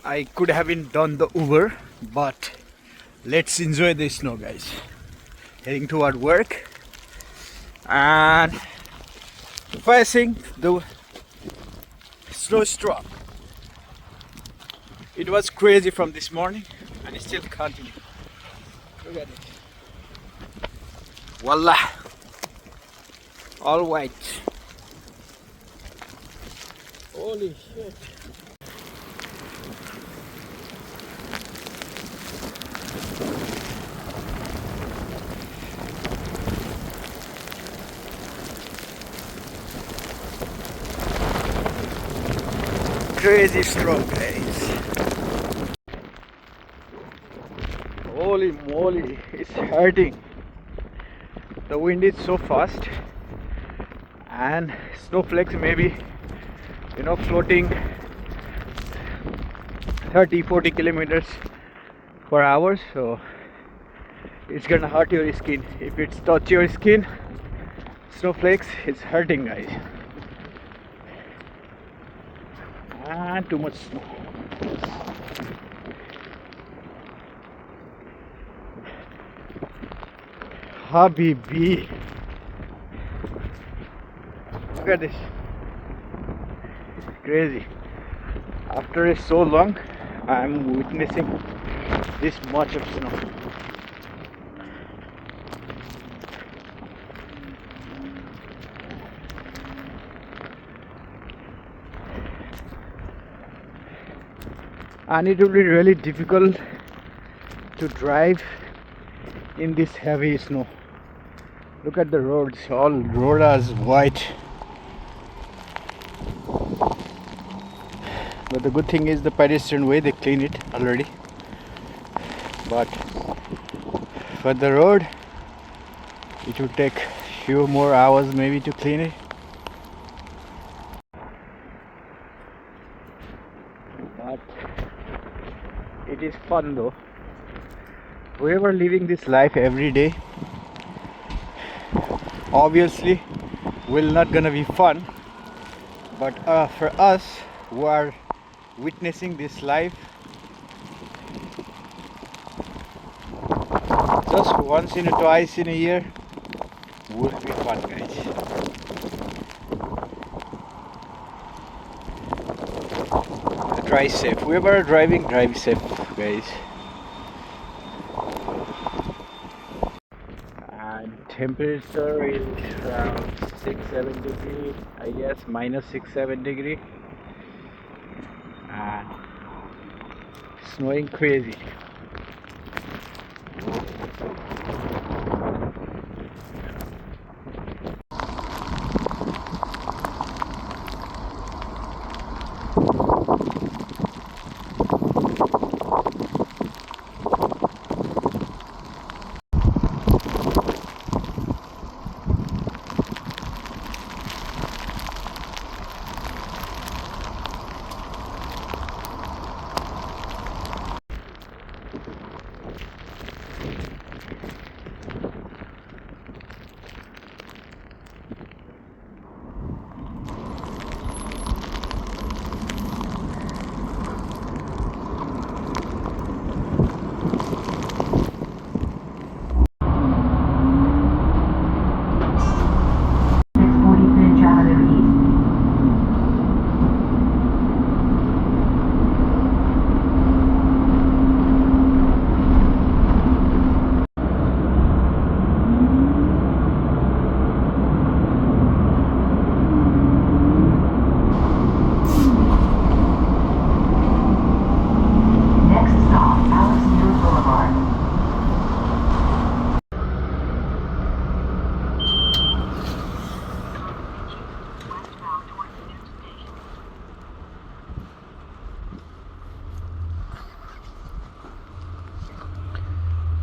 I could haven't done the Uber, but let's enjoy the snow, guys. Heading toward work and facing the snowstorm. It was crazy from this morning and it still continues. Look at it. Voila! All white. Holy shit. Crazy stroke, guys. Holy moly, it's hurting. The wind is so fast and snowflakes maybe floating 30-40 kilometers per hour, so it's gonna hurt your skin. If it's touch your skin, snowflakes, it's hurting, guys. And too much snow. Habibi, look at this. Crazy. After so long, I'm witnessing this much of snow. And it will be really difficult to drive in this heavy snow. Look at the roads, all roads white. But the good thing is the pedestrian way, they clean it already. But for the road, it will take few more hours maybe to clean it. But it is fun though. Whoever living this life every day, obviously will not gonna be fun, but for us who are witnessing this life, just once in a twice in a year would be fun, guys. Drive safe. Whoever are driving, drive safe, guys. Temperature is around 6-7 degree, I guess, -6-7 degree, and snowing crazy.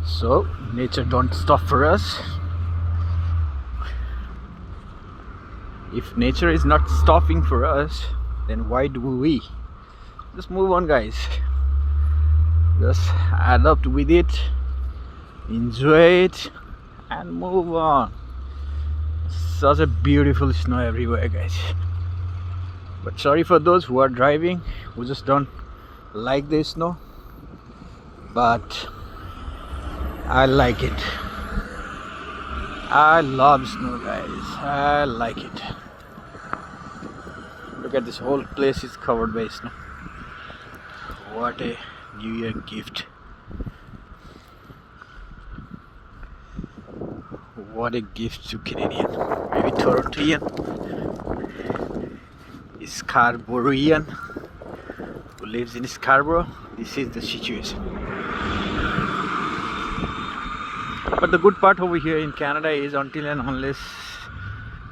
So nature don't stop for us. If nature is not stopping for us, then why do we? Just move on, guys. Just adapt with it, enjoy it, and move on. Such a beautiful snow everywhere, guys. But sorry for those who are driving, who just don't like the snow, but I like it. I love snow, guys. I like it. Look at this whole place is covered by snow. What a New Year gift. What a gift to Canadian, maybe Torontoian, Scarboroughian who lives in Scarborough. This is the situation. But the good part over here in Canada is until and unless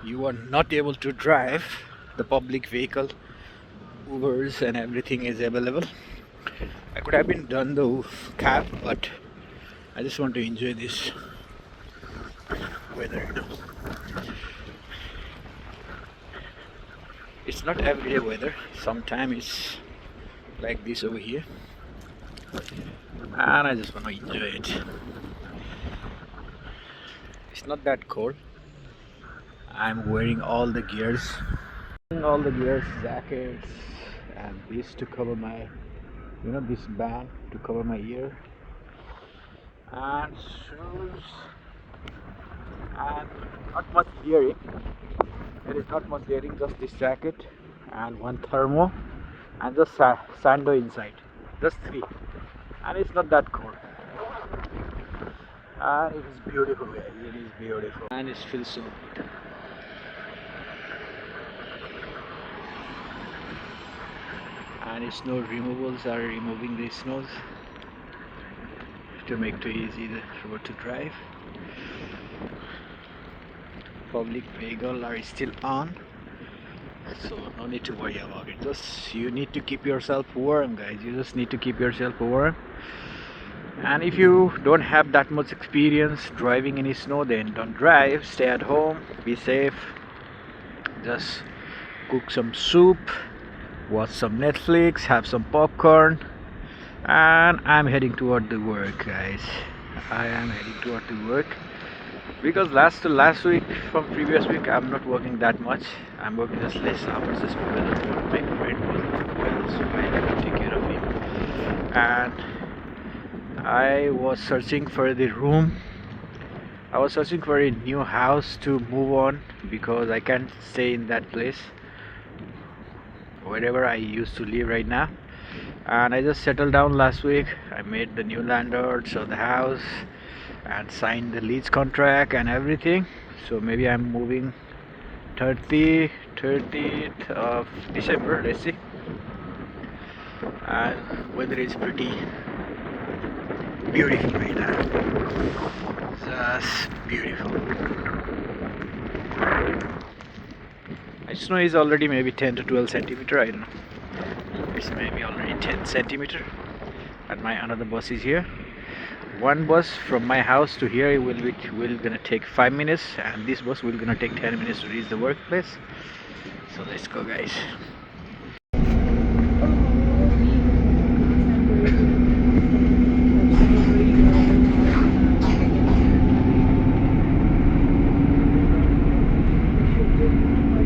you are not able to drive, the public vehicle, Ubers and everything is available. I could have been done the cab, but I just want to enjoy this weather, you know. It's not everyday weather. Sometimes it's like this over here, and I just want to enjoy it. It's not that cold. I'm wearing all the gears, jackets, and this to cover my, this band to cover my ear, and shoes, and not much gearing. There is not much gearing, just this jacket and one thermo and just sando inside, just 3, and it's not that cold. And it is beautiful, guys. It is beautiful, and it feels so good. And snow removals are removing the snows to make it easy the road to drive. Public vehicle are still on, so no need to worry about it. Just you need to keep yourself warm, guys. You just need to keep yourself warm. And if you don't have that much experience driving in snow, then don't drive. Stay at home, be safe. Just cook some soup, watch some Netflix, have some popcorn, and I'm heading toward the work, guys. I am heading toward the work because last week from previous week I'm not working that much. I'm working just less hours just because my friend wasn't well, so I had to take care of him. And I was searching for the room. I was searching for a new house to move on because I can't stay in that place wherever I used to live right now. And I just settled down last week. I met the new landlords of the house and signed the lease contract and everything. So maybe I'm moving 30th of December, let's see. And weather is pretty beautiful right now. Just beautiful. Snow is already maybe 10 to 12 centimeter, I don't know. It's maybe already 10 centimeter. And my another bus is here. One bus from my house to here will gonna take 5 minutes, and this bus will gonna take 10 minutes to reach the workplace. So let's go, guys.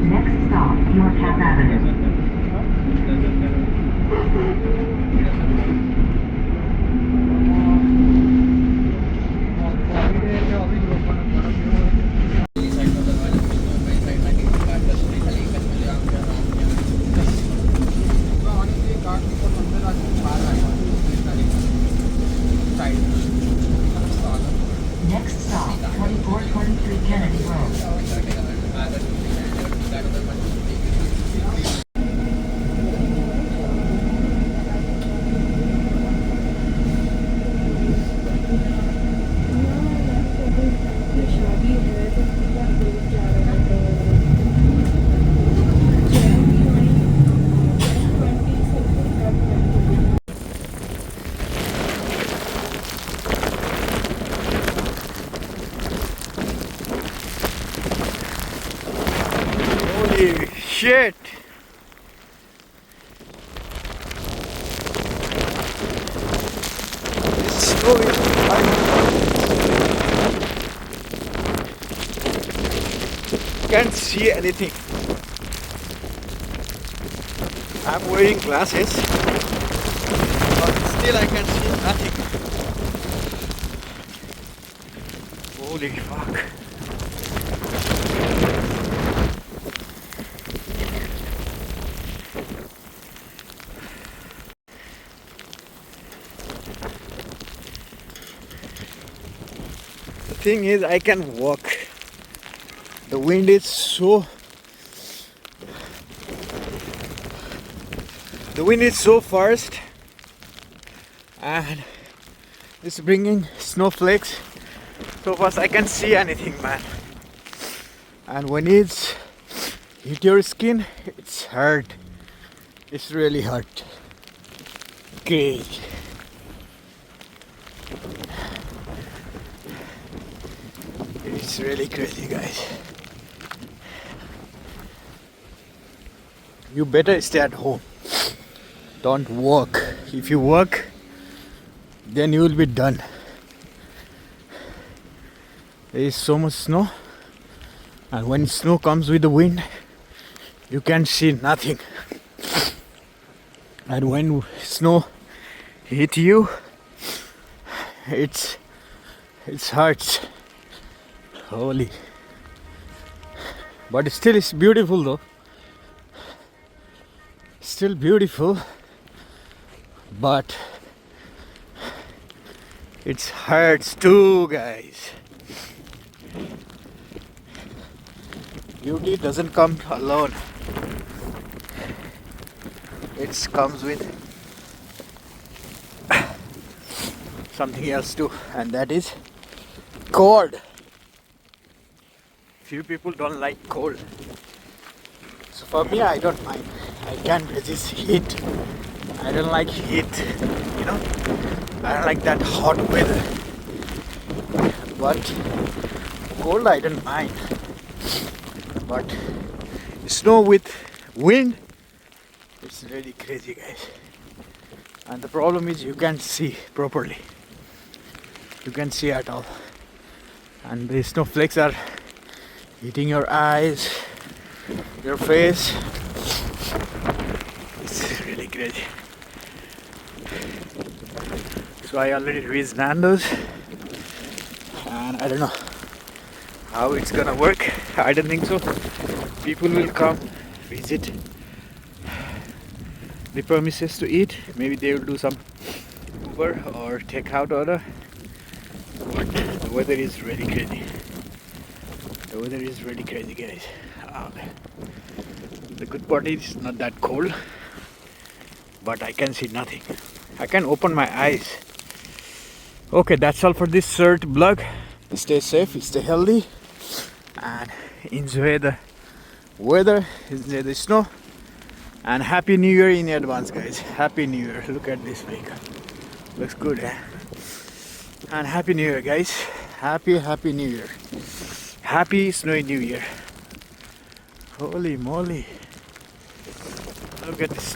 Next stop, Yorktown Avenue. Next stop, 2423 Kennedy Road. Holy shit! This snow is can't see anything. I'm wearing glasses. still I can see nothing. Holy fuck. The thing is, I can walk. The wind is so fast and it's bringing snowflakes so fast I can't see anything, man. And when it's hit your skin, it's hurt. It's really hurt. Crazy. It's really crazy, guys. You better stay at home. Don't work. If you work, then you will be done. There is so much snow, and when snow comes with the wind, you can see nothing. And when snow hit you, it hurts. Holy. But still it's beautiful though. Still beautiful, but it hurts too, guys. Beauty doesn't come alone. It comes with something else too, and that is cold. Few people don't like cold. So for me, I don't mind. I can resist heat. I don't like heat, you know. I don't like that hot weather. But cold, I don't mind. But snow with wind, it's really crazy, guys. And the problem is you can't see properly. You can't see at all. And the snowflakes are hitting your eyes, your face. It's really crazy. So I already reached Nando's and I don't know how it's gonna work. I don't think so. People will come visit the premises to eat. Maybe they will do some Uber or take out order. But the weather is really crazy. The weather is really crazy, guys. The good part is it's not that cold, but I can see nothing. I can open my eyes. Okay, that's all for this short vlog. Stay safe, stay healthy, and enjoy the weather, enjoy the snow, and Happy New Year in advance, guys. Happy New Year. Look at this vehicle. Looks good, eh? And Happy New Year, guys. Happy New Year. Happy snowy New Year. Holy moly. Look at this.